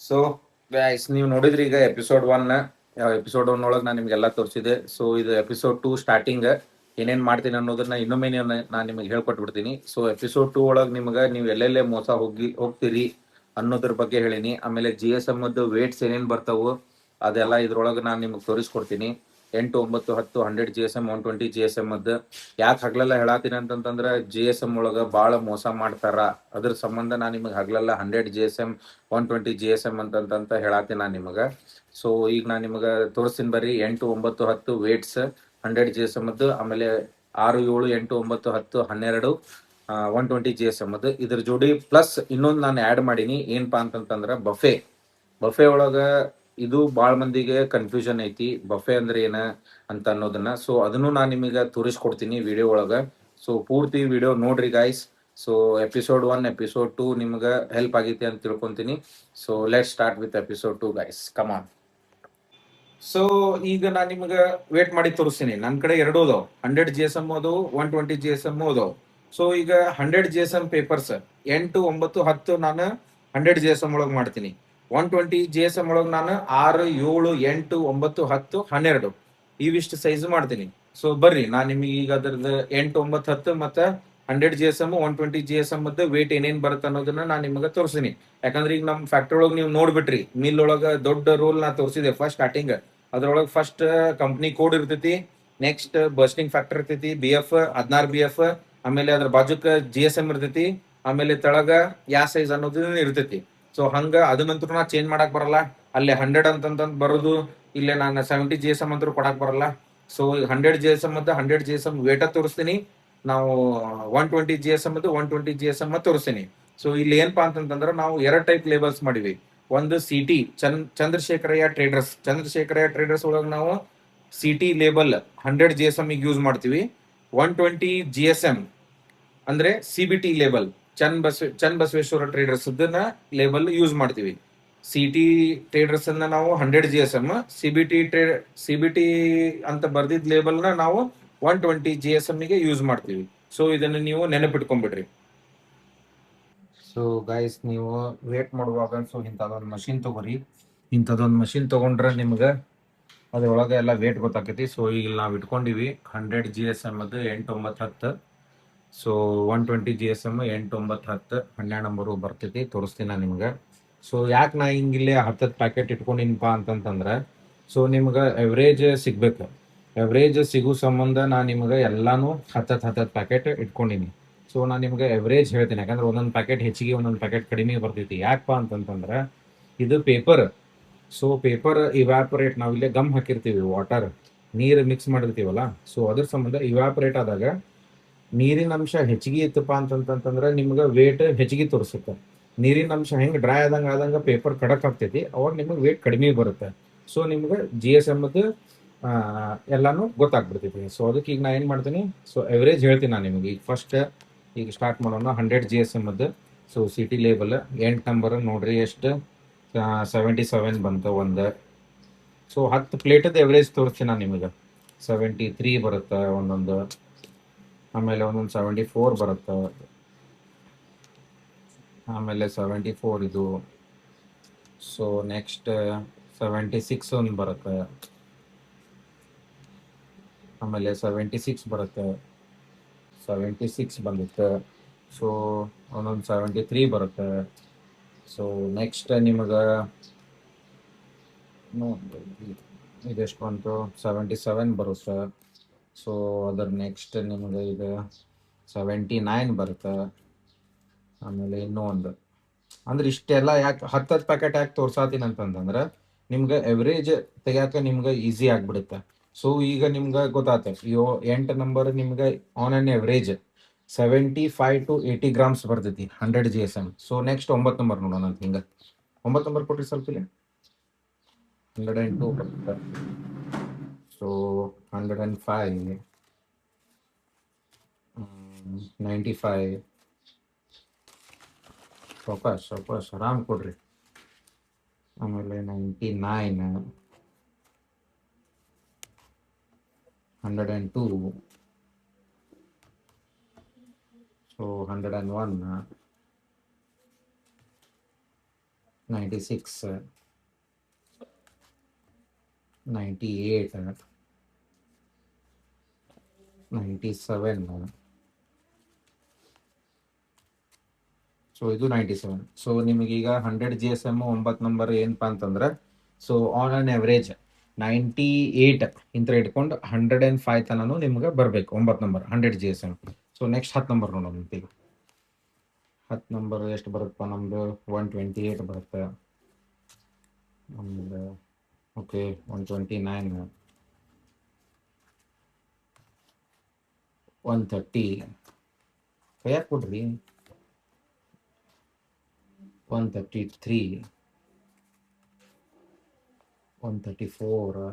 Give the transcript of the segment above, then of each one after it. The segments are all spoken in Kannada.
ಸೊ ಗೈಸ್ ನೀವು ನೋಡಿದ್ರಿ ಈಗ ಎಪಿಸೋಡ್ 1 ಒಳಗೆ ನಾನು ನಿಮ್ಗೆಲ್ಲ ತೋರಿಸಿದೆ. ಸೊ ಇದು ಎಪಿಸೋಡ್ 2 ಸ್ಟಾರ್ಟಿಂಗ್ ಏನೇನು ಮಾಡ್ತೀನಿ ಅನ್ನೋದನ್ನ ಇನ್ನೊಮ್ಮೆ ನಾನು ನಿಮಗೆ ಹೇಳ್ಕೊಟ್ಬಿಡ್ತೀನಿ. ಸೊ ಎಪಿಸೋಡ್ 2 ಒಳಗೆ ನಿಮ್ಗೆ ನೀವು ಎಲ್ಲೆಲ್ಲೇ ಮೋಸ ಹೋಗ್ತೀರಿ ಅನ್ನೋದ್ರ ಬಗ್ಗೆ ಹೇಳಿನಿ. ಆಮೇಲೆ GSM ವೇಟ್ಸ್ ಏನೇನು ಬರ್ತಾವು ಅದೆಲ್ಲ ಇದ್ರೊಳಗೆ ನಾನು ನಿಮ್ಗೆ ತೋರಿಸ್ಕೊಡ್ತೀನಿ. 8, 9, 10 100 GSM 120 GSM ಯಾಕೆ ಹಗಲೆಲ್ಲ ಹೇಳತ್ತೀನಿ ಅಂತಂತಂದ್ರೆ GSM ಒಳಗೆ ಭಾಳ ಮೋಸ ಮಾಡ್ತಾರ. ಅದ್ರ ಸಂಬಂಧ ನಾನು ನಿಮಗೆ ಹಗಲೆಲ್ಲ 100 GSM 120 GSM ಅಂತಂತ ಹೇಳತ್ತೀನಿ ನಾನು ನಿಮಗೆ. ಸೊ ಈಗ ನಾನು ನಿಮಗೆ ತೋರಿಸ್ತೀನಿ ಬರ್ರಿ. 8, 9, 10 ವೇಟ್ಸ್ 100 GSM ಆಮೇಲೆ 6, 7, 8, 9, 10, 12 120 GSM ಇದ್ರ ಜೋಡಿ ಪ್ಲಸ್ ಇನ್ನೊಂದು ನಾನು ಆ್ಯಡ್ ಮಾಡೀನಿ. ಏನಪ್ಪಾ ಅಂತಂತಂದ್ರೆ ಬಫೆ ಒಳಗೆ ಇದು ಭಾಳ ಮಂದಿಗೆ ಕನ್ಫ್ಯೂಷನ್ ಐತಿ, ಬಫೆ ಅಂದ್ರೆ ಏನ ಅಂತ ಅನ್ನೋದನ್ನ. ಸೊ ಅದನ್ನು ನಾನು ನಿಮಗೆ ತೋರಿಸ್ಕೊಡ್ತೀನಿ ವಿಡಿಯೋ ಒಳಗೆ. ಸೊ ಪೂರ್ತಿ ವಿಡಿಯೋ ನೋಡ್ರಿ ಗಾಯ್ಸ್. ಸೊ ಎಪಿಸೋಡ್ 1 ಎಪಿಸೋಡ್ 2 ನಿಮ್ಗೆ ಹೆಲ್ಪ್ ಆಗೈತಿ ಅಂತ ತಿಳ್ಕೊತೀನಿ. So let start with episode 2 guys, come on. So ಈಗ ನಾನು ನಿಮ್ಗೆ ವೇಟ್ ಮಾಡಿ ತೋರಿಸ್ತೀನಿ. ನನ್ನ ಕಡೆ ಎರಡು ಅದಾವ, 100 GSM ಅದು 120 GSM ಅದಾವ. ಸೊ ಈಗ 100 GSM ಪೇಪರ್ಸ್ 8, 9, 10 ನಾನು 100 GSM ಒಳಗೆ ಮಾಡ್ತೀನಿ. 120 GSM ಒಳಗೆ ನಾನು 6, 7, 8, 9, 10, 12 ಇವಿಷ್ಟು ಸೈಜ್ ಮಾಡ್ತೀನಿ. ಸೊ ಬರ್ರಿ ನಾನು ನಿಮಗೆ ಈಗ ಅದ್ರದ್ದು 8, 9, 10 ಮತ್ತೆ 100 GSM 120 GSM ವೇಟ್ ಏನೇನ್ ಬರುತ್ತೆ ಅನ್ನೋದನ್ನ ನಾನು ನಿಮಗೆ ತೋರಿಸ್ತೀನಿ. ಯಾಕಂದ್ರೆ ಈಗ ನಮ್ಮ ಫ್ಯಾಕ್ಟ್ರಿ ಒಳಗೆ ನೀವು ನೋಡ್ಬಿಟ್ರಿ, ಮಿಲ್ ಒಳಗೆ ದೊಡ್ಡ ರೋಲ್ ನಾ ತೋರಿಸಿದೆ ಫಸ್ಟ್ ಸ್ಟಾರ್ಟಿಂಗ್. ಅದ್ರೊಳಗೆ ಫಸ್ಟ್ ಕಂಪ್ನಿ ಕೋಡ್ ಇರ್ತೈತಿ, ನೆಕ್ಸ್ಟ್ ಬರ್ಸ್ಟಿಂಗ್ ಫ್ಯಾಕ್ಟರ್ ಇರ್ತೈತಿ, BF 16 BF, ಆಮೇಲೆ ಅದ್ರ ಬಾಜುಕ GSM ಇರ್ತೈತಿ, ಆಮೇಲೆ ತೆಳಗ ಯಾ ಸೈಜ್ ಅನ್ನೋದು ಇರ್ತೈತಿ. ಸೊ ಹಂಗ ಅದನ್ನಂತೂ ನಾ ಚೇಂಜ್ ಮಾಡಕ್ ಬರಲ್ಲ. ಅಲ್ಲೇ 100 ಅಂತಂತ ಬರೋದು, ಇಲ್ಲೇ ನಾನು 70 GSM ಅಂತೂ ಕೊಡಕ್ ಬರಲ್ಲ. ಸೊ 100 GSM 100 GSM ವೇಟ ತೋರಿಸ್ತೀನಿ. ನಾವು 120 GSM 120 GSM ತೋರಿಸ್ತೀನಿ. ಸೊ ಇಲ್ಲಿ ಏನಪ್ಪಾ ಅಂತಂತಂದ್ರೆ ನಾವು 2 ಟೈಪ್ ಲೇಬಲ್ಸ್ ಮಾಡಿವಿ. ಒಂದು CT ಚಂದ್ರಶೇಖರಯ್ಯ ಟ್ರೇಡರ್ಸ್ ಒಳಗೆ ನಾವು CT ಲೇಬಲ್ 100 GSM ಯೂಸ್ ಮಾಡ್ತೀವಿ. 120 GSM ಅಂದ್ರೆ CBT label Chan Basaveshwara traders label use ಮಾಡ್ತೀವಿ. CT ಟ್ರೇಡರ್ಸ್ ಅನ್ನ ನಾವು 100 GSM, CBT ಅಂತ ಬರ್ದಿದ್ ಲೇಬಲ್ ನ ನಾವು 120 GSM ಗೆ ಯೂಸ್ ಮಾಡ್ತೀವಿ. ಸೊ ಇದನ್ನ ನೀವು ನೆನಪಿಟ್ಕೊಂಡ್ಬಿಡ್ರಿ. ಸೊ ಗೈಸ್ ನೀವು ವೇಟ್ ಮಾಡುವಾಗ ಸೊ ಇಂಥದೊಂದು ಮಷಿನ್ ತಗೋರಿ. ಇಂಥದೊಂದು ಮಷಿನ್ ತಗೊಂಡ್ರೆ ನಿಮ್ಗೆ ಅದ್ರೊಳಗೆ ಎಲ್ಲ ವೇಟ್ ಗೊತ್ತಾಕೈತಿ. ಸೊ ಈಗ ನಾವು ಇಟ್ಕೊಂಡಿವಿ 100 GSM 8, 9, 10. ಸೊ 120 GSM 8, 9, 10 12 ನಂಬರು ಬರ್ತೈತಿ, ತೋರಿಸ್ತೀನಿ ನಾನು ನಿಮ್ಗೆ. ಸೊ ಯಾಕೆ ನಾ ಹಿಂಗಿಲ್ಲೇ 10 ಪ್ಯಾಕೆಟ್ ಇಟ್ಕೊಂಡಿನಪ್ಪ ಅಂತಂತಂದ್ರೆ ಸೊ ನಿಮ್ಗೆ ಎವ್ರೇಜ್ ಸಿಗ್ಬೇಕು. ಎವ್ರೇಜ್ ಸಿಗೋ ಸಂಬಂಧ ನಾನು ನಿಮ್ಗೆ ಎಲ್ಲಾನು 10 ಪ್ಯಾಕೆಟ್ ಇಟ್ಕೊಂಡಿನಿ. ಸೊ ನಾನು ನಿಮ್ಗೆ ಎವ್ರೇಜ್ ಹೇಳ್ತೀನಿ, ಯಾಕಂದ್ರೆ ಒಂದೊಂದು ಪ್ಯಾಕೆಟ್ ಹೆಚ್ಚಿಗೆ ಒಂದೊಂದು ಪ್ಯಾಕೆಟ್ ಕಡಿಮೆ ಬರ್ತೈತಿ. ಯಾಕಪ್ಪ ಅಂತಂತಂದ್ರೆ ಇದು ಪೇಪರ್. ಸೊ ಪೇಪರ್ ಇವ್ಯಾಪರೇಟ್, ನಾವಿಲ್ಲೇ ಗಮ್ ಹಾಕಿರ್ತೀವಿ, ವಾಟರ್ ನೀರು ಮಿಕ್ಸ್ ಮಾಡಿರ್ತೀವಲ್ಲ. ಸೊ ಅದ್ರ ಸಂಬಂಧ ಇವ್ಯಾಪರೇಟ್ ಆದಾಗ ನೀರಿನ ಅಂಶ ಹೆಚ್ಚಿಗೆ ಇತ್ತಪ್ಪ ಅಂತಂತಂದ್ರೆ ನಿಮ್ಗೆ ವೇಟ್ ಹೆಚ್ಚಿಗೆ ತೋರಿಸುತ್ತೆ. ನೀರಿನ ಅಂಶ ಹೆಂಗೆ ಡ್ರೈ ಆದಂಗೆ ಪೇಪರ್ ಕಡಕ್ ಆಗ್ತೈತಿ, ಅವಾಗ ನಿಮ್ಗೆ ವೇಟ್ ಕಡಿಮೆ ಬರುತ್ತೆ. ಸೊ ನಿಮ್ಗೆ GSM ಎಲ್ಲಾನು ಗೊತ್ತಾಗ್ಬಿಡ್ತೈತಿ. ಸೊ ಅದಕ್ಕೆ ಈಗ ನಾ ಏನು ಮಾಡ್ತೀನಿ, ಸೊ ಎವರೇಜ್ ಹೇಳ್ತೀನಿ ನಾನು ನಿಮಗೆ. ಈಗ ಸ್ಟಾರ್ಟ್ ಮಾಡೋಣ 100 GSM. So CT label 8 number ನೋಡ್ರಿ, ಎಷ್ಟು 77 ಬಂತು ಒಂದು. ಸೊ 10 ಪ್ಲೇಟದ ಎವರೇಜ್ ತೋರಿಸ್ತೀನಿ ನಾನು ನಿಮಗೆ. 73 ಬರುತ್ತೆ ಒಂದೊಂದು, ಆಮೇಲೆ ಒಂದೊಂದು 74 ಬರುತ್ತೆ, ಆಮೇಲೆ 74 ಇದು. ಸೊ ನೆಕ್ಸ್ಟ್ 76 ಒಂದು ಬರುತ್ತೆ, ಆಮೇಲೆ 76 ಬರುತ್ತೆ, 76 ಬಂದಿತ್ತು. ಸೊ ಒಂದೊಂದು 73 ಬರುತ್ತೆ. ಸೊ ನೆಕ್ಸ್ಟ್ ನಿಮಗೆ ಇದೆಷ್ಟು ಬಂತು, 77 ಬರುತ್ತೆ. ಸೊ ಅದರ ನೆಕ್ಸ್ಟ್ ನಿಮಗೆ ಇದು 79 ಬರುತ್ತೆ. ಆಮೇಲೆ ಇನ್ನೂ ಒಂದು, ಅಂದ್ರೆ ಇಷ್ಟೆಲ್ಲ ಯಾಕೆ 10 ಪ್ಯಾಕೆಟ್ ಯಾಕೆ ತೋರ್ಸಾತೀನಿ ಅಂತಂದ್ರೆ ನಿಮ್ಗೆ ಎವರೇಜ್ ತೆಗಿಯಾಕ ನಿಮ್ಗೆ ಈಸಿ ಆಗ್ಬಿಡುತ್ತೆ. ಸೊ ಈಗ ನಿಮ್ಗೆ ಗೊತ್ತಾಗ್ತದೆ 8 ನಂಬರ್ ನಿಮ್ಗೆ on on average 75 to 80 grams ಬರ್ತೈತಿ 100 GSM. ಸೊ ನೆಕ್ಸ್ಟ್ 9 ನಂಬರ್ ನೋಡೋಣ ಅಂತ. ಹಿಂಗೆ 9 ನಂಬರ್ ಕೊಟ್ರಿ ಸ್ವಲ್ಪ ಇಲ್ಲಿ. 102 ಬರುತ್ತೆ. ಸೊ 105, 95, ಸ್ವಲ್ಪ ಆರಾಮ್ ಕೊಡ್ರಿ. ಆಮೇಲೆ 99, 102, ಸೊ 101, 96, 98, 97. ಸೊ ಇದು 97. ಸೊ ನಿಮಗೀಗ 100 GSM 9 ನಂಬರ್ ಏನಪ್ಪಾ ಅಂತಂದ್ರೆ, ಸೊ ಆನ್ ಅನ್ ಎವರೇಜ್ 98 ಇಂತ ಇಟ್ಕೊಂಡು 105 ತನೂ ನಿಮ್ಗೆ ಬರಬೇಕು 9 number 100 GSM. So next 10 number ನೋಡೋಣ. ಈಗ 10 ನಂಬರ್ ಎಷ್ಟು ಬರುತ್ತಪ್ಪ ನಮ್ದು? 128 ಬರುತ್ತೆ ನಮ್ದು. ಓಕೆ, 129, 130 ಕೈಯಾಗ ಕೊಡ್ರಿ, 133, 134,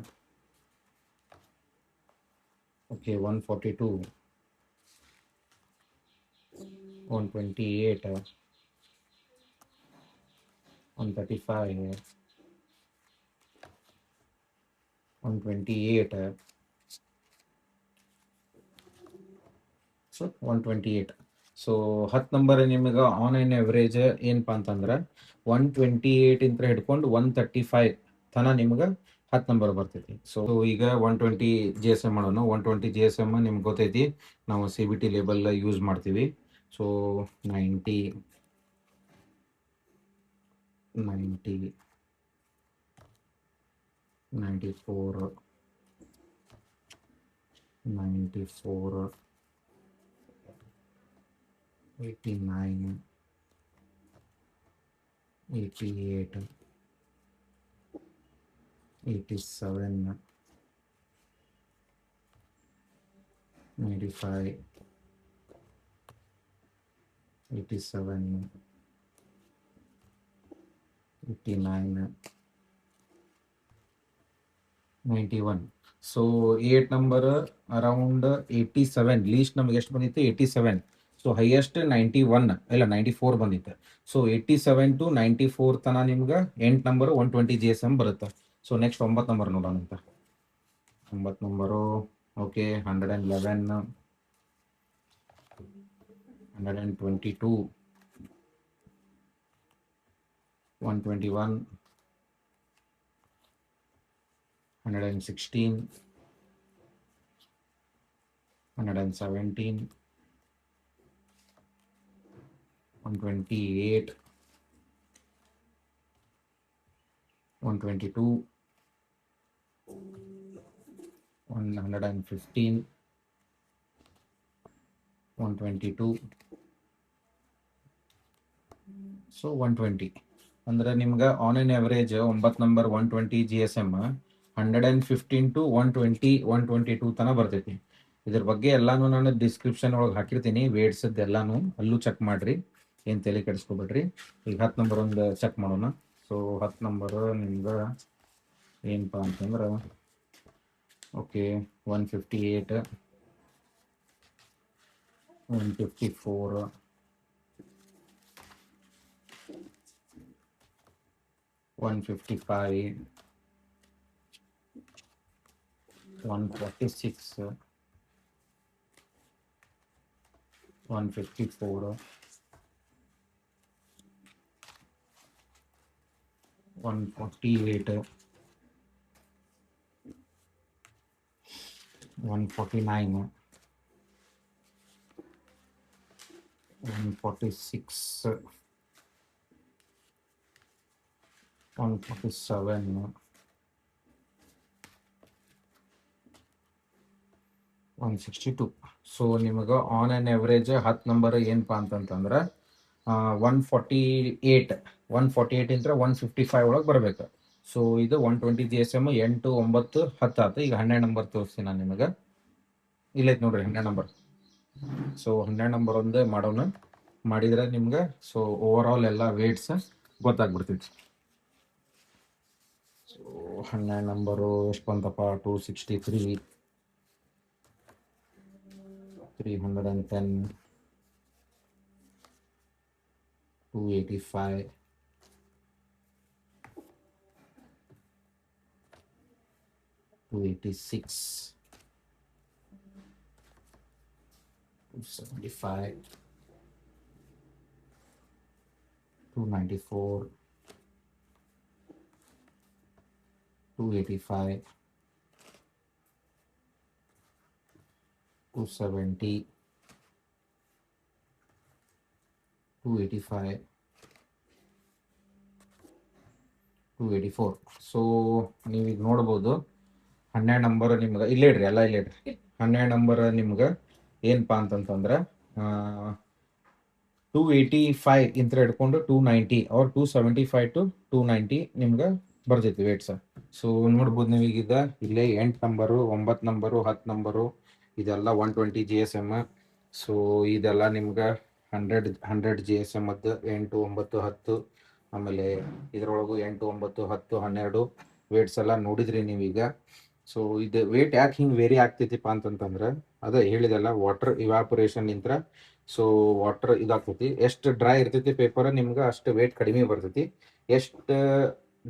ಓಕೆ, 142, 128, 135, 128. ಸೊ 128. ಸೊ 10 ನಂಬರ್ ನಿಮಗೆ ಆನ್ ಎನ್ ಎವರೇಜ್ ಏನಪ್ಪಾ ಅಂತಂದ್ರೆ 128 ಇಂತ ಹಿಡ್ಕೊಂಡು 135 ತನ ನಿಮ್ಗೆ 10 ನಂಬರ್ ಬರ್ತೈತಿ. ಸೊ ಈಗ 120 GSM ಮಾಡೋಣ. 120 GSM ನಿಮ್ಗೆ ಗೊತ್ತೈತಿ, ನಾವು CBT ಲೇಬಲ್ ಯೂಸ್ ಮಾಡ್ತೀವಿ. So 90, 90, 94, 94, 89, 88, 87, 95, 87, 89, 91. So 8 number around 87. List ನಮಗೆ ಎಷ್ಟು ಬಂದಿತ್ತು? 87. ಸೊ ಹೈಯೆಸ್ಟ್ 91 ಇಲ್ಲ 94 ಬಂದಿತ್ತು. ಸೊ 87 to 94 ತನ ನಿಮ್ಗೆ 8 ನಂಬರ್ 120 GSM ಬರುತ್ತೆ. ಸೊ ನೆಕ್ಸ್ಟ್ 9 ನಂಬರ್ ನೋಡೋಣ ಅಂತ. 9 ನಂಬರು ಓಕೆ, 111, 122, 121, 116, 117, 128, 122, 115, 122. ಸೊ 120 ಅಂದ್ರೆ ನಿಮ್ಗೆ on N average 9 number 120 GSM 115 to 120, 122 ತನ ಬರ್ತೈತಿ. ಇದ್ರ ಬಗ್ಗೆ ಎಲ್ಲಾನು ನಾನು ಡಿಸ್ಕ್ರಿಪ್ಷನ್ ಒಳಗೆ ಹಾಕಿರ್ತೀನಿ, ವೇಟ್ಸ್ ಎಲ್ಲಾನು ಅಲ್ಲೂ ಚೆಕ್ ಮಾಡ್ರಿ, ಏನು ತಲೆ ಕೆಡಿಸ್ಕೊಬೇಡ್ರಿ. ಈಗ 10 ನಂಬರ್ ಒಂದು ಚೆಕ್ ಮಾಡೋಣ. ಸೊ 10 ನಂಬರ್ ನಿಮ್ಗೆ ಏನಪ್ಪ ಅಂತಂದ್ರೆ ಓಕೆ, 158, 154, 155, 146, 154, 148, 149, 146, 147, 162. ಸೊ ನಿಮಗೆ ಆನ್ ಆನ್ ಎವರೇಜ್ 10 ನಂಬರ್ ಏನಪ್ಪಾ ಅಂತಂತಂದ್ರೆ 148, 148 ಇಂದ 155 ಒಳಗೆ ಬರಬೇಕು. ಸೊ ಇದು 120 GSM 8, 9, 10 ಆಯ್ತು. ಈಗ 12 ನಂಬರ್ ತೋರಿಸ್ತೀನಿ ನಾನು ನಿಮಗೆ. ಇಲ್ಲೈತೆ ನೋಡ್ರಿ 12 ನಂಬರ್. ಸೊ 12 ನಂಬರ್ ಒಂದೇ ಮಾಡೋಣ. ಮಾಡಿದ್ರೆ ನಿಮ್ಗೆ ಸೊ ಓವರ್ ಆಲ್ ಎಲ್ಲ ವೇಟ್ಸ್ ಗೊತ್ತಾಗ್ಬಿಡ್ತೈತಿ. ಸೊ 12 ನಂಬರು ಎಷ್ಟು ಬಂತಪ್ಪ? 263, 310, 285, 286, 275, 294, 285, 270, 285, 284. ಸೊ ನೀವೀಗ ನೋಡ್ಬೋದು 12 ನಂಬರ್ ನಿಮ್ಗೆ ಇಲ್ಲೇ ಇಡ್ರಿ, ಎಲ್ಲ ಇಲ್ಲೇ ಇಡ್ರಿ. 12 ನಂಬರ್ ನಿಮ್ಗೆ ಏನಪ್ಪಾ ಅಂತಂತಂದ್ರೆ 285 ಇಂತ ಹಿಡ್ಕೊಂಡು 290 ಅವ್ರ 275 to 290 ನಿಮ್ಗೆ ಬರ್ತೈತಿ ವೇಟ್ಸ್. ಸೊ ನೋಡ್ಬೋದು ನೀವೀಗ ಇಲ್ಲೇ 8 ನಂಬರು, 9 ನಂಬರು, 10 ನಂಬರು, ಇದೆಲ್ಲ 120 GSM. ಸೊ ಇದೆಲ್ಲ ನಿಮ್ಗೆ 100 GSM ಅದ್ದು 8, 9, 10. ಆಮೇಲೆ ಇದ್ರೊಳಗು 8, 9, 10, 12 ವೇಟ್ಸ್ ಎಲ್ಲ ನೋಡಿದ್ರಿ ನೀವೀಗ. ಸೊ ಇದು ವೇಟ್ ಯಾಕೆ ಹಿಂಗೆ ವೇರಿ ಆಗ್ತೈತಿಪ್ಪ ಅಂತಂತಂದ್ರೆ ಅದೇ ಹೇಳಿದೆಲ್ಲ, ವಾಟರ್ ಇವಾಪರೇಷನ್ ಇಂತ್ರ. ಸೊ ವಾಟರ್ ಇದಾಗ್ತೈತಿ, ಎಷ್ಟು ಡ್ರೈ ಇರ್ತೈತಿ ಪೇಪರ್ ನಿಮ್ಗೆ ಅಷ್ಟು ವೇಟ್ ಕಡಿಮೆ ಬರ್ತೈತಿ. ಎಷ್ಟು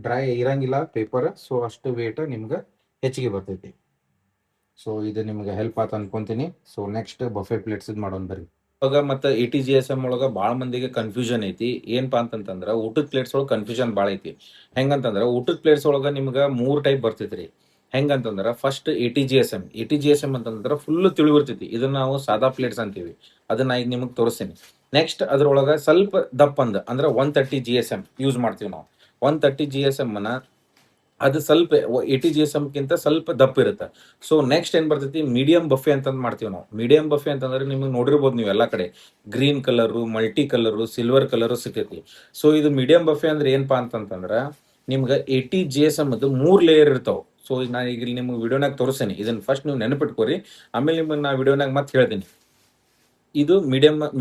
ಡ್ರೈ ಇರಂಗಿಲ್ಲ ಪೇಪರ್, ಸೊ ಅಷ್ಟು ವೇಟ್ ನಿಮ್ಗೆ ಹೆಚ್ಚಿಗೆ ಬರ್ತೈತಿ. ಸೊ ಇದು ನಿಮ್ಗೆ ಹೆಲ್ಪ್ ಆತ ಅನ್ಕೊಂತೀನಿ. ಸೊ ನೆಕ್ಸ್ಟ್ ಬಫೆ ಪ್ಲೇಟ್ಸ್ ಮಾಡೋಣ ಬರ್ರಿ. ಇವಾಗ ಮತ್ತೆ ATGSM ಒಳಗ ಭಾಳ ಮಂದಿಗೆ ಕನ್ಫ್ಯೂಷನ್ ಐತಿ. ಏನಪ್ಪಾ ಅಂತಂತಂದ್ರೆ ಊಟದ ಪ್ಲೇಟ್ಸ್ ಒಳಗೆ ಕನ್ಫ್ಯೂಷನ್ ಭಾಳ ಐತಿ. ಹೆಂಗಂತಂದ್ರೆ ಊಟದ ಪ್ಲೇಟ್ಸ್ ಒಳಗ ನಿಮ್ಗೆ 3 ಟೈಪ್ ಬರ್ತೈತ್ರಿ. ಹೆಂಗಂತಂದ್ರೆ ಫಸ್ಟ್ ATGSM ಅಂತಂದ್ರೆ ಫುಲ್ ತಿಳಿವಿರ್ತೈತಿ. ಇದನ್ನ ನಾವು ಸಾದಾ ಪ್ಲೇಟ್ಸ್ ಅಂತೀವಿ. ಅದನ್ನ ಈಗ ನಿಮಗೆ ತೋರಿಸ್ತೀನಿ. ನೆಕ್ಸ್ಟ್ ಅದ್ರೊಳಗ ಸ್ವಲ್ಪ ದಪ್ಪಂದ ಅಂದ್ರೆ 130 GSM ಯೂಸ್ ಮಾಡ್ತೀವಿ ನಾವು. 130 GSM ಅದು ಸ್ವಲ್ಪ ATGSM ಗಿಂತ ಸ್ವಲ್ಪ ದಪ್ಪ ಇರುತ್ತೆ. ಸೊ ನೆಕ್ಸ್ಟ್ ಏನ್ ಬರ್ತೈತಿ, ಮೀಡಿಯಂ ಬಫೆ ಅಂತಂದ್ ಮಾಡ್ತೀವಿ ನಾವು. ಮೀಡಿಯಂ ಬಫೆ ಅಂತಂದ್ರೆ ನಿಮಗೆ ನೋಡಿರ್ಬೋದು ನೀವು ಎಲ್ಲ ಕಡೆ green colour, multi colour, silver colour ಸಿಗ್ತೈತಿ. ಸೊ ಇದು ಮೀಡಿಯಂ ಬಫೆ ಅಂದ್ರೆ ಏನಪ್ಪಾ ಅಂತಂತಂದ್ರೆ ನಿಮ್ಗೆ ATGSM ಅದು 3 ಲೇಯರ್ ಇರ್ತಾವ. ಸೊ ಈಗ ನಾನು ಈಗ ನಿಮ್ಗೆ ವಿಡಿಯೋನಾಗ ತೋರಿಸ್ತೀನಿ. ಇದನ್ನ ಫಸ್ಟ್ ನೀವು ನೆನಪಿಟ್ಕೋರಿ, ಆಮೇಲೆ ನಿಮಗೆ ನಾ ವಿಡಿಯೋನಾಗ ಮತ್ತೆ ಹೇಳ್ತೀನಿ. ಇದು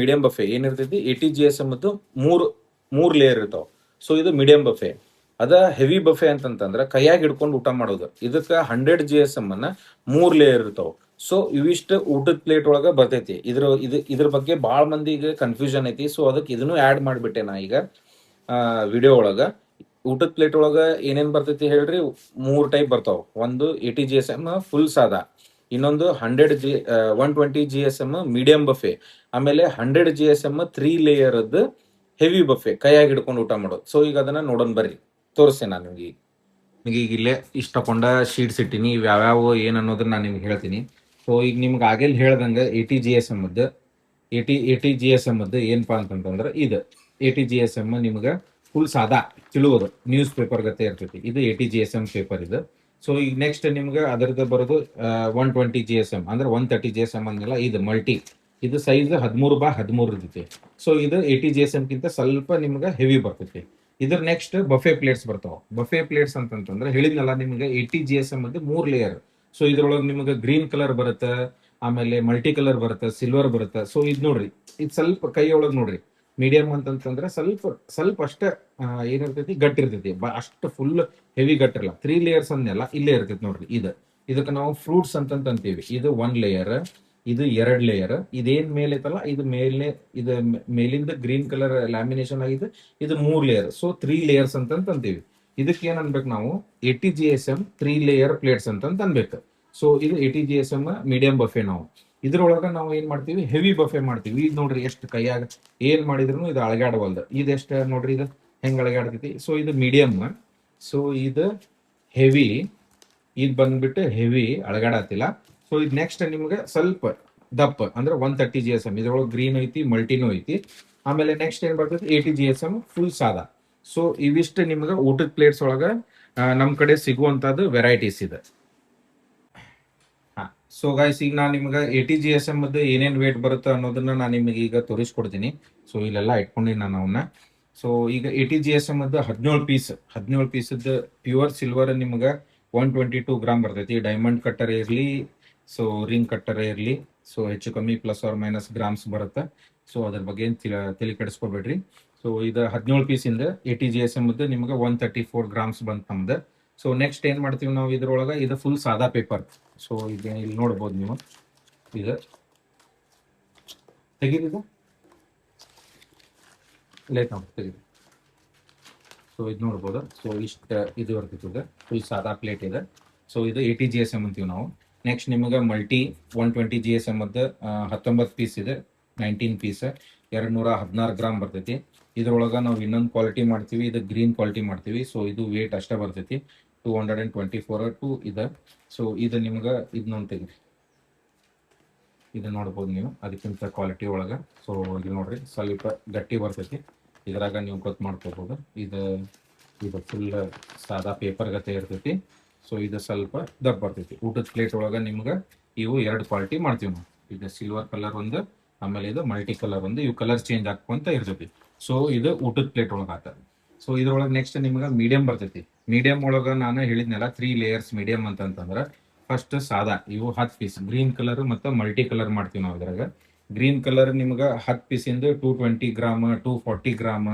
ಮೀಡಿಯಂ ಬಫೆ ಏನಿರ್ತೈತಿ, ATGSM ಅದು ಮೂರು ಲೇಯರ್ ಇರ್ತಾವ. ಸೊ ಇದು ಮೀಡಿಯಂ ಬಫೆ. ಅದ ಹೆವಿ ಬಫೆ ಅಂತಂತಂದ್ರೆ ಕೈಯಾಗಿ ಹಿಡ್ಕೊಂಡು ಊಟ ಮಾಡೋದು. ಇದಕ್ಕೆ 100 GSM 3 ಲೇಯರ್ ಇರ್ತಾವ. ಸೊ ಇವಿಷ್ಟು ಊಟದ ಪ್ಲೇಟ್ ಒಳಗ ಬರ್ತೈತಿ. ಇದ್ರ ಬಗ್ಗೆ ಭಾಳ ಮಂದಿಗೆ ಕನ್ಫ್ಯೂಷನ್ ಐತಿ. ಸೊ ಅದಕ್ಕೆ ಇದನ್ನು ಆ್ಯಡ್ ಮಾಡಿಬಿಟ್ಟೆ ನಾ ಈಗ ವಿಡಿಯೋ ಒಳಗ. ಊಟದ ಪ್ಲೇಟ್ ಒಳಗ ಏನೇನ್ ಬರ್ತೈತಿ ಹೇಳ್ರಿ, 3 ಟೈಪ್ ಬರ್ತಾವ. ಒಂದು ATGSM ಫುಲ್ ಸಾದಾ, ಇನ್ನೊಂದು 120 GSM ಮೀಡಿಯಂ ಬಫೆ, ಆಮೇಲೆ 100 GSM 3 ಲೇಯರ್ ಹೆವಿ ಬಫೆ, ಕೈಯಾಗಿ ಹಿಡ್ಕೊಂಡು ಊಟ ಮಾಡೋದು. ಸೊ ಈಗ ಅದನ್ನ ನೋಡೋಣ ಬರ್ರಿ, ತೋರಿಸ್ತೇನೆ ನಾನು ನಿಮಗೆ. ಈಗ ಇಲ್ಲೇ ಇಷ್ಟ ತಕೊಂಡ ಶೀಟ್ಸ್ ಇಟ್ಟಿನಿ. ಇವು ಯಾವ್ಯಾವ ಏನು ಅನ್ನೋದನ್ನ ನಾನು ನಿಮ್ಗೆ ಹೇಳ್ತೀನಿ. ಸೊ ಈಗ ನಿಮ್ಗೆ ಆಗೇಲಿ ಹೇಳ್ದಂಗೆ ATGSM ಏನಪ್ಪಾ ಅಂತಂತಂದ್ರೆ ಇದು ATGSM ನಿಮ್ಗೆ ಫುಲ್ ಸಾದಾ ತಿಳುವುದು ನ್ಯೂಸ್ ಪೇಪರ್ ಗತೆ ಇರ್ತೈತಿ. ಇದು ATGSM ಪೇಪರ್ ಇದು. ಸೊ ಈಗ ನೆಕ್ಸ್ಟ್ ನಿಮ್ಗೆ ಅದರದ್ದು ಬರೋದು 120 GSM ಅಂದ್ರೆ 130 GSM ಅನ್ನೆಲ್ಲ. ಇದು ಮಲ್ಟಿ, ಇದು ಸೈಜ್ 13x13 ಇರ್ತೈತಿ. ಸೊ ಇದು ATGSM ಗಿಂತ ಸ್ವಲ್ಪ ನಿಮ್ಗೆ ಹೆವಿ ಬರ್ತೈತಿ. ಇದ್ರ ನೆಕ್ಸ್ಟ್ ಬಫೆ ಪ್ಲೇಟ್ಸ್ ಬರ್ತಾವ. ಬಫೆ ಪ್ಲೇಟ್ಸ್ ಅಂತಂತಂದ್ರೆ ಹೇಳಿದ್ನಲ್ಲ ನಿಮ್ಗೆ ATGSM 3 ಲೇಯರ್. ಸೊ ಇದ್ರೊಳಗೆ ನಿಮ್ಗೆ ಗ್ರೀನ್ ಕಲರ್ ಬರುತ್ತೆ, ಆಮೇಲೆ ಮಲ್ಟಿ ಕಲರ್ ಬರುತ್ತೆ, ಸಿಲ್ವರ್ ಬರುತ್ತೆ. ಸೊ ಇದು ನೋಡ್ರಿ, ಇದು ಸ್ವಲ್ಪ ಕೈ ಒಳಗೆ ನೋಡ್ರಿ ಮೀಡಿಯಂ ಅಂತಂತಂದ್ರೆ ಸ್ವಲ್ಪ ಅಷ್ಟೇ ಏನಿರ್ತೈತಿ ಗಟ್ಟಿರ್ತೈತಿ, ಅಷ್ಟು ಫುಲ್ ಹೆವಿ ಗಟ್ಟಿರಲ್ಲ. 3 ಲೇಯರ್ಸ್ ಅನ್ನೆಲ್ಲ ಇಲ್ಲೇ ಇರ್ತೈತಿ ನೋಡ್ರಿ. ಇದಕ್ಕೆ ನಾವು ಫ್ರೂಟ್ಸ್ ಅಂತಂತೀವಿ. ಇದು 1 ಲೇಯರ್, ಇದು 2 ಲೇಯರ್. ಇದೇನ್ ಮೇಲೆ ಐತಲ್ಲ ಇದು ಮೇಲಿಂದ ಗ್ರೀನ್ ಕಲರ್ ಲ್ಯಾಮಿನೇಷನ್ ಆಗಿದೆ. ಇದು 3 ಲೇಯರ್. So 3 layers ಅಂತಂತೀವಿ. ಇದಕ್ಕೆ ಏನ್ ಅನ್ಬೇಕು ನಾವು, ATGSM 3 ಲೇಯರ್ ಪ್ಲೇಟ್ಸ್ ಅಂತ ಅನ್ಬೇಕು. ಸೊ ಇದು ATGSM ಮೀಡಿಯಂ ಬಫೆ. ನಾವು ಇದ್ರೊಳಗ ನಾವು ಏನ್ ಮಾಡ್ತೀವಿ, ಹೆವಿ ಬಫೆ ಮಾಡ್ತೀವಿ. ಇದು ನೋಡ್ರಿ ಎಷ್ಟು ಕೈಯಾಗ ಏನ್ ಮಾಡಿದ್ರು ಇದು ಅಳಗಾಡವಲ್ದು. ಇದೆಷ್ಟ ನೋಡ್ರಿ, ಇದು ಹೆಂಗ್ ಅಳಗಾಡ್ತೈತಿ. ಸೊ ಇದು ಮೀಡಿಯಂ. ಸೊ ಇದು ಹೆವಿ, ಇದು ಬಂದ್ಬಿಟ್ಟು ಹೆವಿ ಅಳಗಾಡತ್ತಿಲ್ಲ. ಸೊ ಇದು ನೆಕ್ಸ್ಟ್ ನಿಮ್ಗೆ ಸ್ವಲ್ಪ ದಪ್ಪ ಅಂದ್ರೆ 130 GSM. ಇದ್ರೊಳಗೆ ಗ್ರೀನ್ ಐತಿ, ಮಲ್ಟಿನೂ ಐತಿ. ಆಮೇಲೆ ನೆಕ್ಸ್ಟ್ ಏನ್ ಬರ್ತೈತಿ, ATGSM ಫುಲ್ ಸಾದಾ. ಸೊ ಇವಿಷ್ಟು ನಿಮ್ಗೆ ಊಟದ ಪ್ಲೇಟ್ಸ್ ಒಳಗ ನಮ್ ಕಡೆ ಸಿಗುವಂತದ್ದು ವೆರೈಟೀಸ್ ಇದೆ. ಸೊ ಗೈಸ್, ಈಗ ನಾನು ನಿಮ್ಗೆ ATGSM ಏನೇನ್ ವೇಟ್ ಬರುತ್ತೆ ಅನ್ನೋದನ್ನ ನಾನು ನಿಮಗೆ ಈಗ ತೋರಿಸ್ಕೊಡ್ತೀನಿ. ಸೊ ಇಲ್ಲೆಲ್ಲ ಇಟ್ಕೊಂಡಿನಿ ನಾನು ಅವನ್ನ. ಸೊ ಈಗ ATGSM 17 ಪೀಸ್ ಪ್ಯೂರ್ ಸಿಲ್ವರ್ ನಿಮ್ಗೆ 122 ಗ್ರಾಮ್ ಬರ್ತೈತಿ. ಡೈಮಂಡ್ ಕಟ್ಟರ್ ಇರಲಿ, ಸೊ ರಿಂಗ್ ಕಟ್ಟರ್ ಇರಲಿ, ಸೊ ಹೆಚ್ಚು ಕಮ್ಮಿ ಪ್ಲಸ್ ಆರ್ ಮೈನಸ್ ಗ್ರಾಮ್ಸ್ ಬರುತ್ತೆ. ಸೊ ಅದ್ರ ಬಗ್ಗೆ ಏನು ತಲೆ ಕೆಡಿಸ್ಕೊಬೇಡ್ರಿ. ಸೊ ಇದು 17 ಪೀಸಿಂದ ATGSM ನಿಮ್ಗೆ 134 ಗ್ರಾಮ್ಸ್ ಬಂತು ನಮ್ದು. ಸೊ ನೆಕ್ಸ್ಟ್ ಏನ್ ಮಾಡ್ತೀವಿ ನಾವು ಇದ್ರೊಳಗೆ, ಇದು ಫುಲ್ ಸಾದಾ ಪೇಪರ್. ಸೊ ಈಗ ಇಲ್ಲಿ ನೋಡ್ಬೋದು ನೀವು, ಇದು ತೆಗೀರಿದು ಲೇಟ್ ನೋಡಿ ತೆಗೀರಿ. ಸೊ ಇದು ನೋಡ್ಬೋದು. ಸೊ ಇದು ಬರ್ತೈತೆ, ಫುಲ್ ಸಾದಾ ಪ್ಲೇಟ್ ಇದೆ. ಸೊ ಇದು ATGSM ಅಂತೀವಿ ನಾವು. ನೆಕ್ಸ್ಟ್ ನಿಮಗೆ ಮಲ್ಟಿ 120 GSM 19 ಪೀಸ್ ಇದೆ, 19 ಪೀಸ್ 216 ಗ್ರಾಮ್ ಬರ್ತೈತಿ. ಇದ್ರೊಳಗೆ ನಾವು ಇನ್ನೊಂದು ಕ್ವಾಲಿಟಿ ಮಾಡ್ತೀವಿ, ಇದು ಗ್ರೀನ್ ಕ್ವಾಲಿಟಿ ಮಾಡ್ತೀವಿ. ಸೊ ಇದು ವೇಟ್ ಅಷ್ಟೇ ಬರ್ತೈತಿ, 224 ಟು ಇದೆ. ಸೊ ಇದು ನಿಮ್ಗೆ ಇದನ್ನೊಂದು ತೆಗಿರಿ, ಇದು ನೋಡ್ಬೋದು ನೀವು ಅದಕ್ಕಿಂತ ಕ್ವಾಲಿಟಿ ಒಳಗೆ. ಸೊ ಇದು ನೋಡ್ರಿ ಸ್ವಲ್ಪ ಗಟ್ಟಿ ಬರ್ತೈತಿ, ಇದ್ರಾಗ ನೀವು ಗೊತ್ತು ಮಾಡ್ಕೋಬೋದು. ಇದು ಫುಲ್ ಸಾದಾ ಪೇಪರ್ ಗತೆ ಇರ್ತೈತಿ. ಸೊ ಇದು ಸ್ವಲ್ಪ ದಪ್ಪ ಬರ್ತೈತಿ. ಊಟದ ಪ್ಲೇಟ್ ಒಳಗೆ ನಿಮ್ಗೆ ಇವು 2 ಕ್ವಾಲಿಟಿ ಮಾಡ್ತೀವಿ ನಾವು. ಇದು ಸಿಲ್ವರ್ ಕಲರ್ ಒಂದು, ಆಮೇಲೆ ಇದು ಮಲ್ಟಿ ಕಲರ್ ಒಂದು. ಇವು ಕಲರ್ ಚೇಂಜ್ ಹಾಕೊಂತ ಇರ್ತೈತಿ. ಸೊ ಇದು ಊಟದ ಪ್ಲೇಟ್ ಒಳಗೆ ಆತ. ಸೊ ಇದ್ರೊಳಗೆ ನೆಕ್ಸ್ಟ್ ನಿಮ್ಗೆ ಮೀಡಿಯಂ ಬರ್ತೈತಿ. ಮೀಡಿಯಂ ಒಳಗೆ ನಾನು ಹೇಳಿದ್ನಲ್ಲ 3 ಲೇಯರ್ಸ್ ಮೀಡಿಯಂ ಅಂತಂದ್ರೆ, ಫಸ್ಟ್ ಸಾದಾ ಇವು 10 ಪೀಸ್ ಗ್ರೀನ್ ಕಲರ್ ಮತ್ತು ಮಲ್ಟಿ ಕಲರ್ ಮಾಡ್ತೀವಿ ನಾವು. ಇದ್ರಾಗ ಗ್ರೀನ್ ಕಲರ್ ನಿಮ್ಗೆ 10 ಪೀಸಿಂದ 220 gram 240 gram.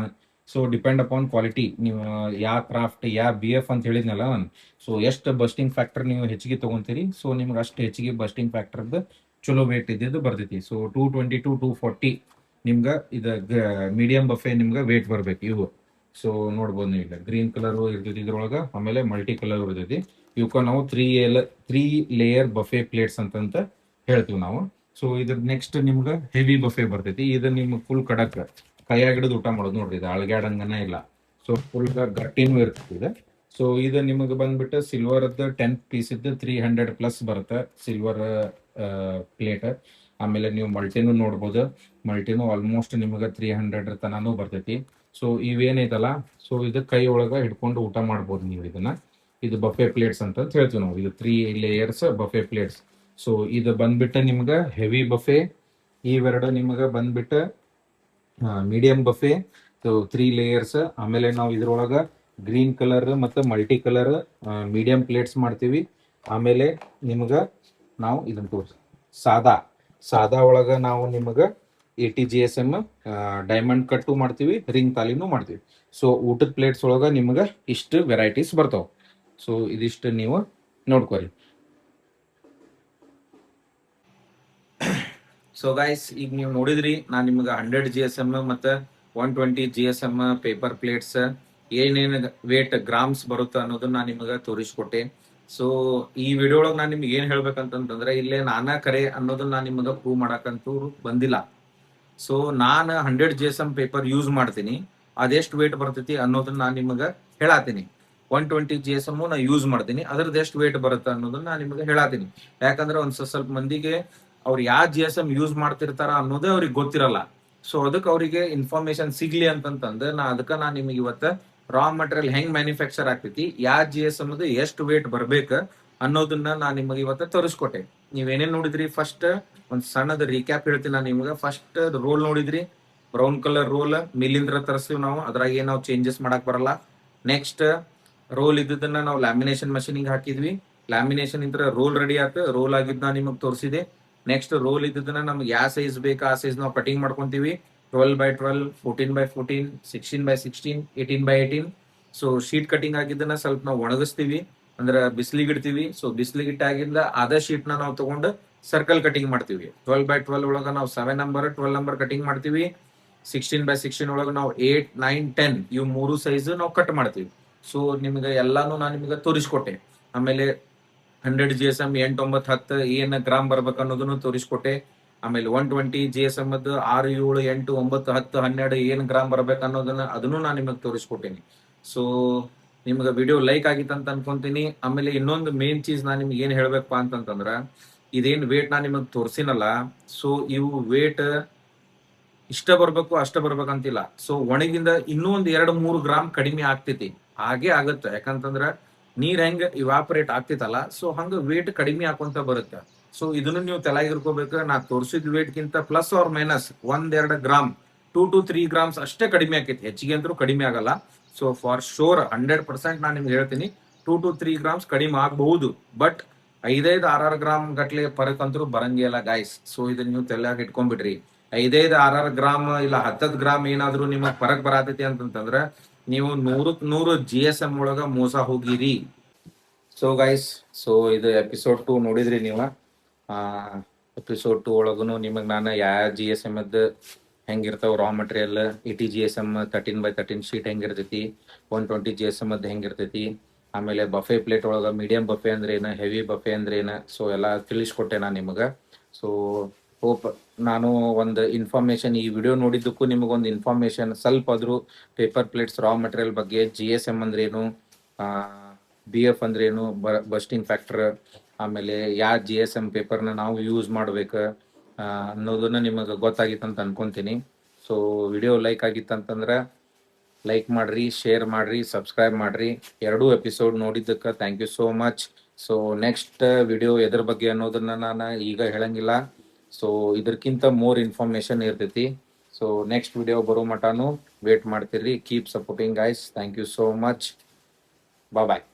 So depend upon quality. ನೀವು ಯಾವ ಕ್ರಾಫ್ಟ್ ಯಾವ BF ಅಂತ ಹೇಳಿದ್ನಲ್ಲ ನಾನು. ಸೊ ಎಷ್ಟು ಬಸ್ಟಿಂಗ್ ಫ್ಯಾಕ್ಟರ್ ನೀವು ಹೆಚ್ಚಿಗೆ ತೊಗೊತೀರಿ, ಸೊ ನಿಮ್ಗೆ ಅಷ್ಟು ಹೆಚ್ಚಿಗೆ ಬಸ್ಟಿಂಗ್ ಫ್ಯಾಕ್ಟರ್ದು ಚಲೋ ವೇಟ್ ಇದ್ದಿದ್ದು ಬರ್ತೈತಿ. ಸೊ 220 to 240 ನಿಮ್ಗೆ ಇದು ಮೀಡಿಯಂ ಬಫೆ ನಿಮ್ಗೆ ವೇಟ್ ಬರ್ಬೇಕು ಇವು. ಸೊ ನೋಡ್ಬೋದು ನೀವು, ಈಗ ಗ್ರೀನ್ ಕಲರ್ ಇರ್ತೈತಿ ಇದ್ರೊಳಗೆ, ಆಮೇಲೆ ಮಲ್ಟಿ ಕಲರ್ ಇರ್ತೈತಿ. ಇವಕ್ಕ ನಾವು 3 ಲೇಯರ್ ಬಫೆ ಪ್ಲೇಟ್ಸ್ ಅಂತಂತ ಹೇಳ್ತೀವಿ ನಾವು. ಸೊ ಇದ್ರ ನೆಕ್ಸ್ಟ್ ನಿಮ್ಗೆ ಹೆವಿ ಬಫೆ ಬರ್ತೈತಿ. ಇದು ನಿಮ್ಗೆ ಫುಲ್ ಕಡಕ್ ಕೈಯಾಗ ಹಿಡಿದು ಊಟ ಮಾಡೋದು ನೋಡ್ರಿ, ಇದು ಅಳಗ್ಯಾಡಂಗನ ಇಲ್ಲ. ಸೊ ಫುಲ್ ಗಟ್ಟಿನೂ ಇರ್ತದೆ. ಸೊ ಇದು ನಿಮಗೆ ಬಂದ್ಬಿಟ್ಟು ಸಿಲ್ವರ್ದ 10 ಪೀಸ್ ಇದ್ದು 300 ಪ್ಲಸ್ ಬರುತ್ತೆ ಸಿಲ್ವರ್ ಪ್ಲೇಟ್. ಆಮೇಲೆ ನೀವು ಮಲ್ಟಿನೂ ನೋಡ್ಬೋದು, ಮಲ್ಟಿನೂ ಆಲ್ಮೋಸ್ಟ್ ನಿಮಗೆ 300 ತನೂ ಬರ್ತೈತಿ. ಸೊ ಇವೇನೈತಲ್ಲ, ಸೊ ಇದು ಕೈ ಒಳಗೆ ಹಿಡ್ಕೊಂಡು ಊಟ ಮಾಡ್ಬೋದು ನೀವು ಇದನ್ನ. ಇದು ಬಫೆ ಪ್ಲೇಟ್ಸ್ ಅಂತ ಹೇಳ್ತೀವಿ ನಾವು. ಇದು 3 ಲೇಯರ್ಸ್ ಬಫೆ ಪ್ಲೇಟ್ಸ್. ಸೊ ಇದು ಬಂದ್ಬಿಟ್ಟು ನಿಮ್ಗೆ ಹೆವಿ ಬಫೆ. ಇವೆರಡು ನಿಮ್ಗೆ ಬಂದ್ಬಿಟ್ಟು ಮೀಡಿಯಂ ಬಫೆ. So 3 layers. ಆಮೇಲೆ ನಾವು ಇದ್ರೊಳಗೆ ಗ್ರೀನ್ ಕಲರ್ ಮತ್ತು ಮಲ್ಟಿ ಕಲರ್ ಮೀಡಿಯಂ ಪ್ಲೇಟ್ಸ್ ಮಾಡ್ತೀವಿ. ಆಮೇಲೆ ನಿಮ್ಗೆ ನಾವು ಇದನ್ನು ತೋರಿಸಿ ಸಾದಾ ಒಳಗೆ ನಾವು ನಿಮಗೆ 80 GSM ಡೈಮಂಡ್ ಕಟ್ಟು ಮಾಡ್ತೀವಿ, ರಿಂಗ್ ತಾಲಿನೂ ಮಾಡ್ತೀವಿ. ಸೊ ಊಟದ ಪ್ಲೇಟ್ಸ್ ಒಳಗೆ ನಿಮ್ಗೆ ಇಷ್ಟು ವೆರೈಟೀಸ್ ಬರ್ತಾವೆ. ಸೊ ಇದಿಷ್ಟು ನೀವು ನೋಡ್ಕೊರಿ. ಸೊ ಗೈಸ್, ಈಗ ನೀವು ನೋಡಿದ್ರಿ ನಾನು ನಿಮ್ಗೆ 100 GSM ಮತ್ತು 120 GSM ಪೇಪರ್ ಪ್ಲೇಟ್ಸ್ ಏನೇನು ವೇಟ್ ಗ್ರಾಮ್ಸ್ ಬರುತ್ತೆ ಅನ್ನೋದನ್ನ ನಾನು ನಿಮಗೆ ತೋರಿಸ್ಕೊಟ್ಟೆ. ಸೊ ಈ ವಿಡಿಯೋ ಒಳಗೆ ನಾನು ನಿಮ್ಗೆ ಏನು ಹೇಳ್ಬೇಕಂತಂದ್ರೆ, ಇಲ್ಲೇ ನಾನಾ ಕರೆ ಅನ್ನೋದನ್ನ ನಾನು ನಿಮಗೆ ಪ್ರೂವ್ ಮಾಡಕ್ಕಂತೂ ಬಂದಿಲ್ಲ. ಸೊ ನಾನು 100 GSM ಪೇಪರ್ ಯೂಸ್ ಮಾಡ್ತೀನಿ, ಅದೆಷ್ಟು ವೇಟ್ ಬರ್ತೈತಿ ಅನ್ನೋದನ್ನ ನಾನು ನಿಮಗೆ ಹೇಳತ್ತೀನಿ. 120 GSM ನಾ ಯೂಸ್ ಮಾಡ್ತೀನಿ, ಅದ್ರದ್ದು ಎಷ್ಟು ವೇಟ್ ಬರುತ್ತೆ ಅನ್ನೋದನ್ನ ನಾನು ನಿಮಗೆ ಹೇಳತ್ತೀನಿ. ಯಾಕಂದ್ರೆ ಒಂದು ಸ್ವಲ್ಪ ಮಂದಿಗೆ ಅವ್ರು ಯಾವ GSM ಯೂಸ್ ಮಾಡ್ತಿರ್ತಾರ ಅನ್ನೋದೇ ಅವ್ರಿಗೆ ಗೊತ್ತಿರಲ್ಲ. ಸೊ ಅದಕ್ಕೆ ಅವರಿಗೆ ಇನ್ಫಾರ್ಮೇಶನ್ ಸಿಗ್ಲಿ ಅಂತಂತಂದು ಅದಕ್ಕೆ ನಾನು ನಿಮಗೆ ಇವತ್ತು ರಾ ಮಟೀರಿಯಲ್ ಹೆಂಗ್ ಮ್ಯಾನುಫ್ಯಾಕ್ಚರ್ ಆಗ್ತೈತಿ, ಯಾವ GSM ಎಷ್ಟು ವೇಟ್ ಬರ್ಬೇಕು ಅನ್ನೋದನ್ನ ನಾನು ನಿಮಗೆ ಇವತ್ತು ತೋರಿಸ್ಕೊಟ್ಟೆ. ನೀವೇನೇನ್ ನೋಡಿದ್ರಿ, ಫಸ್ಟ್ ಒಂದು ಸಣ್ಣದ ರೀಕ್ಯಾಪ್ ಹೇಳ್ತೀನಿ ನಾನು ನಿಮ್ಗೆ. ಫಸ್ಟ್ ರೋಲ್ ನೋಡಿದ್ರಿ, ಬ್ರೌನ್ ಕಲರ್ ರೋಲ್ ಮಿಲ್ಲಿಂದ್ರ ತರಿಸ್ತೀವಿ ನಾವು, ಅದ್ರಾಗ ನಾವು ಚೇಂಜಸ್ ಮಾಡಕ್ ಬರಲ್ಲ. ನೆಕ್ಸ್ಟ್ ರೋಲ್ ಇದ್ದದನ್ನ ನಾವು ಲ್ಯಾಮಿನೇಷನ್ ಮಷೀನಿಗೆ ಹಾಕಿದ್ವಿ, ಲ್ಯಾಮಿನೇಷನ್ ಇಂದ ರೋಲ್ ರೆಡಿ ಆಯ್ತು, ರೋಲ್ ಆಗಿದ್ದ ನಿಮಗೆ ತೋರಿಸಿದೆ. ನೆಕ್ಸ್ಟ್ ರೋಲ್ ಇದ್ದದನ್ನ ನಮ್ಗೆ ಯಾವ ಸೈಜ್ ಬೇಕು ಆ ಸೈಜ್ ನಾವು ಕಟಿಂಗ್ ಮಾಡ್ಕೊಂತೀವಿ. 12x12, 14x14, 16x16, 18x18. So sheet cutting ಆಗಿದ್ದನ್ನ ಸ್ವಲ್ಪ ನಾವು ಒಣಗಿಸ್ತೀವಿ, ಅಂದ್ರೆ ಬಿಸಿಲಿಗೆ ಇಡ್ತೀವಿ. ಸೊ ಬಿಸಿಲಿಗೆ ಇಟ್ಟಾಗಿಂದ ಅದೇ ಶೀಟ್ ನಾವು ತಗೊಂಡು ಸರ್ಕಲ್ ಕಟಿಂಗ್ ಮಾಡ್ತೀವಿ. 12x12 ಒಳಗ ನಾವು 7 ನಂಬರ್ 12 ನಂಬರ್ ಕಟಿಂಗ್ ಮಾಡ್ತೀವಿ. 16x16 ಒಳಗ ನಾವು 8, 9, 10 ಇವು 3 ಸೈಜ್ ನಾವು ಕಟ್ ಮಾಡ್ತೀವಿ. ಸೊ ನಿಮ್ಗೆ ಎಲ್ಲಾನು ನಾನು ನಿಮ್ಗೆ ತೋರಿಸ್ಕೊಟ್ಟೆ. ಆಮೇಲೆ 100 GSM 8, 9, 10 ಏನ್ ಗ್ರಾಮ್ ಬರ್ಬೇಕು ಅನ್ನೋದನ್ನು ತೋರಿಸ್ಕೊಟ್ಟೆ. ಆಮೇಲೆ 120 GSM 6, 7, 8, 9, 10, 12 ಏನ್ ಗ್ರಾಮ್ ಬರ್ಬೇಕು ಅನ್ನೋದನ್ನ ಅದನ್ನು ನಾನು ನಿಮಗೆ ತೋರಿಸ್ಕೊಟ್ಟೇನಿ. ಸೊ ನಿಮ್ಗೆ ವಿಡಿಯೋ ಲೈಕ್ ಆಗಿತ್ತು ಅಂತ ಅನ್ಕೊಂತೀನಿ. ಆಮೇಲೆ ಇನ್ನೊಂದು ಮೇನ್ ಚೀಸ್ ನಾನು ನಿಮ್ಗೆ ಏನ್ ಹೇಳ್ಬೇಕಪ್ಪ ಅಂತಂದ್ರ, ಇದೇನ್ ವೇಟ್ ನಾನು ನಿಮಗೆ ತೋರಿಸಿನಲ್ಲ, ಸೊ ಇವು ವೇಟ್ ಇಷ್ಟ ಬರ್ಬೇಕು ಅಷ್ಟ ಬರ್ಬೇಕಂತಿಲ್ಲ. ಸೊ ಒಣಗಿಂದ ಇನ್ನೂ ಒಂದ್ 2-3 ಗ್ರಾಮ್ ಕಡಿಮೆ ಆಗ್ತೈತಿ, ಹಾಗೆ ಆಗುತ್ತೆ. ಯಾಕಂತಂದ್ರ ನೀರ್ ಹೆಂಗ್ ಇವಾಪರೇಟ್ ಆಗ್ತಿತ್ತಲ್ಲ, ಸೊ ಹಂಗ ವೇಟ್ ಕಡಿಮೆ ಹಾಕೊಂತ ಬರುತ್ತೆ. ಸೊ ಇದನ್ನು ನೀವು ತಲೆಗಿರ್ಕೋಬೇಕು. ನಾ ತೋರಿಸಿದ ವೇಟ್ ಗಿಂತ plus or minus 1-2 gram 2 to 3 grams ಅಷ್ಟೇ ಕಡಿಮೆ ಆಕೈತಿ, ಹೆಚ್ಚಿಗೆ ಅಂತೂ ಕಡಿಮೆ ಆಗಲ್ಲ. ಸೊ ಫಾರ್ ಶೋರ್ 100% ನಾನು ನಿಮ್ಗೆ ಹೇಳ್ತೀನಿ 2 to 3 ಗ್ರಾಮ್ಸ್ ಕಡಿಮೆ ಆಗಬಹುದು. ಬಟ್ 5-6 ಗ್ರಾಮ್ ಗಟ್ಲೆ ಫರಕ್ ಅಂತೂ ಬರಂಗಿಲ್ಲ ಗಾಯ್ಸ್. ಸೊ ಇದನ್ನ ನೀವು ತಲೆಯಾಗ ಇಟ್ಕೊಂಡ್ಬಿಡ್ರಿ. 5-6 ಗ್ರಾಮ್ ಇಲ್ಲ 10 ಗ್ರಾಮ್ ಏನಾದ್ರು ನಿಮಗ್ ಫರಕ್ ಬರತೈತಿ ಅಂತಂದ್ರೆ ನೀವು 100 GSM ಒಳಗ ಮೋಸ ಹೋಗಿರಿ. ಸೊ ಗೈಸ್, ಸೊ ಇದು ಎಪಿಸೋಡ್ 2 ನೋಡಿದ್ರಿ ನೀವು. ಎಪಿಸೋಡ್ 2 ಒಳಗೂ ನಿಮಗೆ ನಾನು ಯಾವ GSM ಹೆಂಗಿರ್ತಾವ raw material, 80 GSM 13x13 sheet ಹೆಂಗಿರ್ತೈತಿ, 120 GSM ಹೆಂಗಿರ್ತೈತಿ, ಆಮೇಲೆ ಬಫೆ ಪ್ಲೇಟ್ ಒಳಗೆ ಮೀಡಿಯಂ ಬಫೆ ಅಂದ್ರೆ ಏನು, ಹೆವಿ ಬಫೆ ಅಂದ್ರೆ ಏನು, ಸೊ ಎಲ್ಲ ತಿಳಿಸ್ಕೊಟ್ಟೆ ನಾನು ನಿಮಗೆ. ಸೊ ಹೋಪ್ ನಾನು ಒಂದು ಇನ್ಫಾರ್ಮೇಶನ್ ಈ ವಿಡಿಯೋ ನೋಡಿದ್ದಕ್ಕೂ ನಿಮಗೊಂದು ಇನ್ಫಾರ್ಮೇಶನ್ ಸ್ವಲ್ಪ ಆದರೂ ಪೇಪರ್ ಪ್ಲೇಟ್ಸ್ ರಾ ಮಟೀರಿಯಲ್ ಬಗ್ಗೆ, GSM ಅಂದ್ರೇನು, BF ಅಂದ್ರೆ ಏನು, ಬಸ್ಟಿಂಗ್ ಫ್ಯಾಕ್ಟರ್, ಆಮೇಲೆ ಯಾವ GSM ಪೇಪರ್ನ ನಾವು ಯೂಸ್ ಮಾಡ್ಬೇಕು ಅನ್ನೋದನ್ನ ನಿಮಗೆ ಗೊತ್ತಾಗಿತ್ತು ಅಂತ ಅನ್ಕೊಂತೀನಿ. ಸೊ ವಿಡಿಯೋ ಲೈಕ್ ಆಗಿತ್ತಂತಂದ್ರೆ ಲೈಕ್ ಮಾಡ್ರಿ, ಶೇರ್ ಮಾಡ್ರಿ, ಸಬ್ಸ್ಕ್ರೈಬ್ ಮಾಡ್ರಿ. ಎರಡೂ ಎಪಿಸೋಡ್ ನೋಡಿದ್ದಕ್ಕೆ thank you so much. So next video ಎದ್ರ ಬಗ್ಗೆ ಅನ್ನೋದನ್ನ ನಾನು ಈಗ ಹೇಳಂಗಿಲ್ಲ. ಸೊ ಇದಕ್ಕಿಂತ ಮೋರ್ ಇನ್ಫಾರ್ಮೇಶನ್ ಇರ್ತೈತಿ. ಸೊ ನೆಕ್ಸ್ಟ್ ವಿಡಿಯೋ ಬರೋ ಮಟಾನು ವೇಟ್ ಮಾಡ್ತೀರಿ. Keep supporting guys. Thank you so much. Bye.